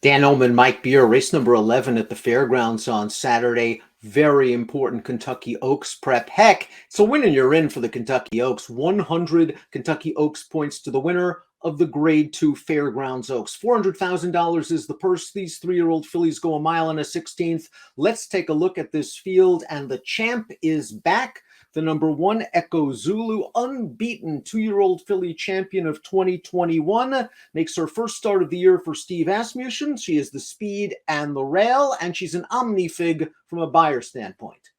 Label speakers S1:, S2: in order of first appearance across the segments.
S1: Dan Illman, Mike Beer, race number 11 at the Fairgrounds on Saturday. Very important Kentucky Oaks prep. Heck, it's a win and you're in for the Kentucky Oaks. 100 Kentucky Oaks points to the winner of the Grade 2 Fairgrounds Oaks. $400,000 is the purse. These 3-year-old fillies go a mile and a 16th. Let's take a look at this field, and the champ is back. The number 1 Echo Zulu, unbeaten 2-year-old filly champion of 2021, makes her first start of the year for Steve Asmussen. She is the speed and the rail, and she's an omnifig from a buyer standpoint.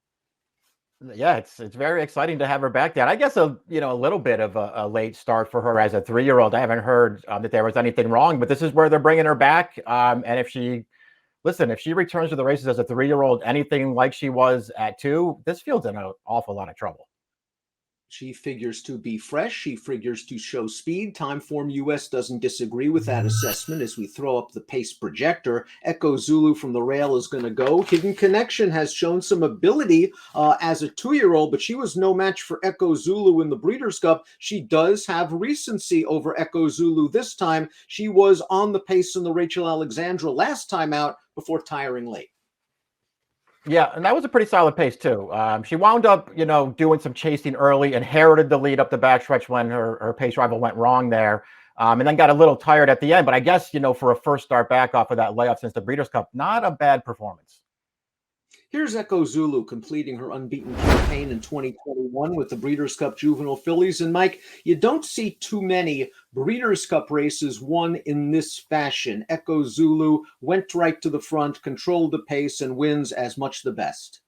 S2: Yeah, it's very exciting to have her back. Dan, I guess a little bit of a late start for her as a 3-year-old. I haven't heard that there was anything wrong, but this is where they're bringing her back. And if she returns to the races as a 3-year-old, anything like she was at 2, this field's in an awful lot of trouble.
S1: She figures to be fresh. She figures to show speed. Timeform US doesn't disagree with that assessment as we throw up the pace projector. Echo Zulu from the rail is going to go. Hidden Connection has shown some ability as a 2-year-old, but she was no match for Echo Zulu in the Breeders' Cup. She does have recency over Echo Zulu this time. She was on the pace in the Rachel Alexandra last time out before tiring late.
S2: Yeah, and that was a pretty solid pace too. She wound up, doing some chasing early, inherited the lead up the backstretch when her pace rival went wrong there, and then got a little tired at the end. But I guess, for a first start back off of that layoff since the Breeders' Cup, not a bad performance.
S1: Here's Echo Zulu completing her unbeaten campaign in 2021 with the Breeders' Cup Juvenile Fillies. And Mike, you don't see too many Breeders' Cup races won in this fashion. Echo Zulu went right to the front, controlled the pace, and wins as much the best.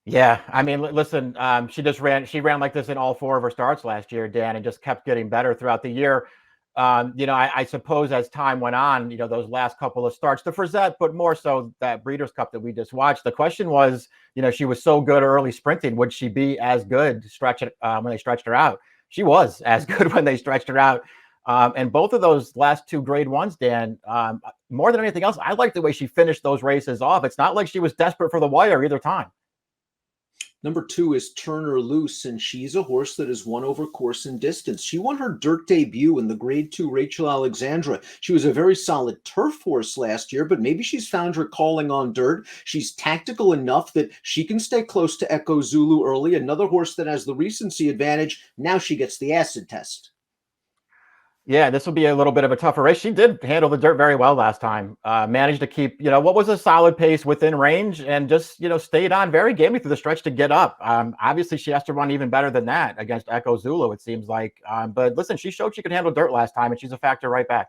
S2: Yeah, I mean, listen, she ran like this in all 4 of her starts last year, Dan, and just kept getting better throughout the year. I suppose as time went on, those last couple of starts, the Frizette, but more so that Breeders' Cup that we just watched, the question was, she was so good early sprinting, would she be as good when they stretched her out? She was as good when they stretched her out. And both of those last 2 grade 1s, Dan, more than anything else, I like the way she finished those races off. It's not like she was desperate for the wire either time.
S1: Number 2 is Turner Loose, and she's a horse that has won over course and distance. She won her dirt debut in the Grade 2 Rachel Alexandra. She was a very solid turf horse last year, but maybe she's found her calling on dirt. She's tactical enough that she can stay close to Echo Zulu early. Another horse that has the recency advantage. Now she gets the acid test.
S2: Yeah, this will be a little bit of a tougher race. She did handle the dirt very well last time. Managed to keep, what was a solid pace within range, and just, stayed on very gamely through the stretch to get up. Obviously, she has to run even better than that against Echo Zulu, it seems like. But listen, she showed she could handle dirt last time, and she's a factor right back.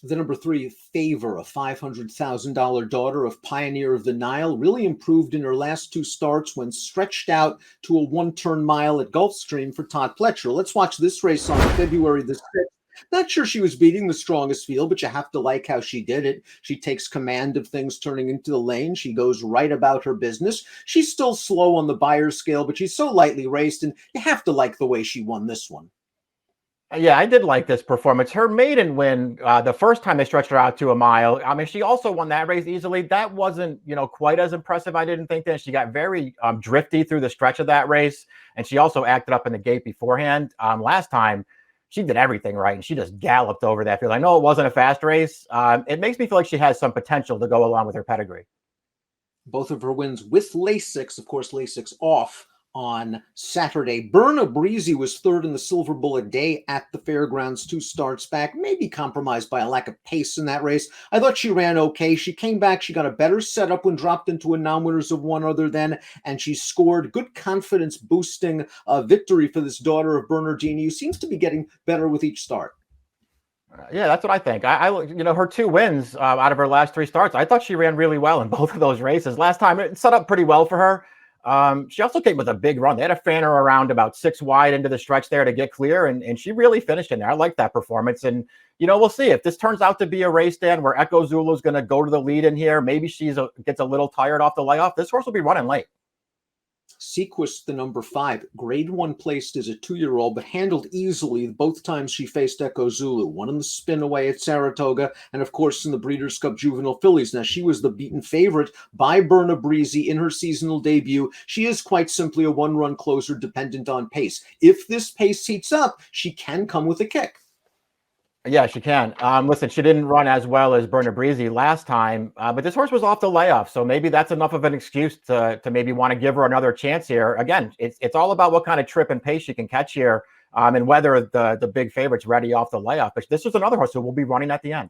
S1: The number 3, Favor, a $500,000 daughter of Pioneer of the Nile, really improved in her last 2 starts when stretched out to a 1-turn mile at Gulfstream for Todd Pletcher. Let's watch this race on February the 6th. Not sure she was beating the strongest field, but you have to like how she did it. She takes command of things turning into the lane. She goes right about her business. She's still slow on the buyer scale, but she's so lightly raced, and you have to like the way she won this one.
S2: Yeah, I did like this performance. Her maiden win, the first time they stretched her out to a mile. I mean, she also won that race easily. That wasn't, quite as impressive. I didn't think that. She got very drifty through the stretch of that race, and she also acted up in the gate beforehand. Last time, she did everything right, and she just galloped over that field. I know it wasn't a fast race. It makes me feel like she has some potential to go along with her pedigree.
S1: Both of her wins with Lasix, of course, Lasix off on Saturday. Berna Breezy was 3rd in the Silver Bullet Day at the Fairgrounds 2 starts back, maybe compromised by a lack of pace in that race. I thought she ran okay. She came back. She got a better setup when dropped into a non-winners of one other than, and she scored good confidence boosting victory for this daughter of Bernardini, who seems to be getting better with each start.
S2: Yeah, that's what I think. Her 2 wins out of her last 3 starts, I thought she ran really well in both of those races. Last time it set up pretty well for her. She also came with a big run. They had to fan her around about 6 wide into the stretch there to get clear, and she really finished in there. I like that performance, and we'll see if this turns out to be a race, Dan, where Echo Zulu is going to go to the lead in here. Maybe she gets a little tired off the layoff. This horse will be running late.
S1: Sequist, the number 5, grade 1 placed as a 2-year-old, but handled easily both times she faced Echo Zulu. One in the spin away at Saratoga, and of course in the Breeders' Cup Juvenile Fillies. Now, she was the beaten favorite by Berna Breezy in her seasonal debut. She is quite simply a 1-run closer dependent on pace. If this pace heats up, she can come with a kick.
S2: Yeah, she can. Listen, she didn't run as well as Berna Breezy last time, but this horse was off the layoff, so maybe that's enough of an excuse to maybe want to give her another chance here. Again, it's all about what kind of trip and pace she can catch here, and whether the big favorite's ready off the layoff. But this is another horse who will be running at the end.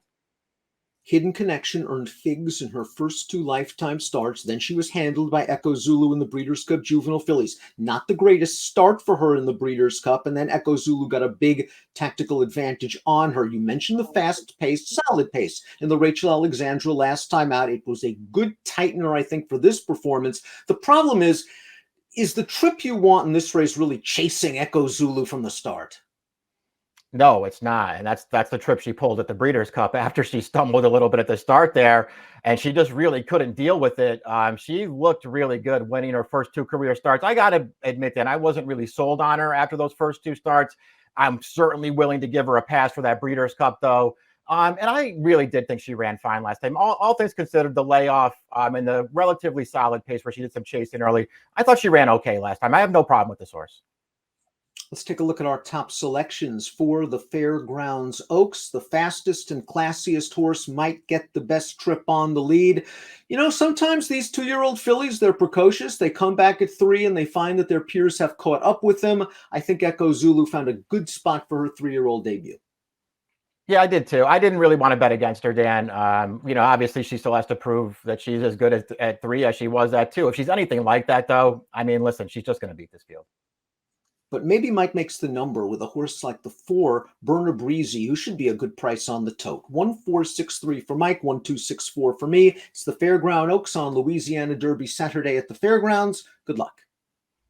S1: Hidden Connection earned figs in her first 2 lifetime starts. Then she was handled by Echo Zulu in the Breeders' Cup Juvenile Fillies. Not the greatest start for her in the Breeders' Cup, and then Echo Zulu got a big tactical advantage on her. You mentioned the fast-paced, solid pace in the Rachel Alexandra last time out. It was a good tightener, I think, for this performance. The problem is the trip you want in this race really chasing Echo Zulu from the start?
S2: No, it's not. And that's the trip she pulled at the Breeders' Cup after she stumbled a little bit at the start there, and she just really couldn't deal with it. She looked really good winning her first 2 career starts. I got to admit that I wasn't really sold on her after those first 2 starts. I'm certainly willing to give her a pass for that Breeders' Cup, though. And I really did think she ran fine last time. All things considered, the layoff and the relatively solid pace where she did some chasing early, I thought she ran okay last time. I have no problem with this horse.
S1: Let's take a look at our top selections for the Fairgrounds Oaks. The fastest and classiest horse might get the best trip on the lead. You know, sometimes these 2-year-old fillies, they're precocious. They come back at 3 and they find that their peers have caught up with them. I think Echo Zulu found a good spot for her 3-year-old debut.
S2: Yeah, I did too. I didn't really want to bet against her, Dan. Obviously she still has to prove that she's as good at 3 as she was at 2. If she's anything like that, though, I mean, listen, she's just going to beat this field.
S1: But maybe Mike makes the number with a horse like the 4, Berna Breezy, who should be a good price on the tote. 1463 for Mike, 1264 for me. It's the Fairground Oaks on Louisiana Derby Saturday at the Fairgrounds. Good luck.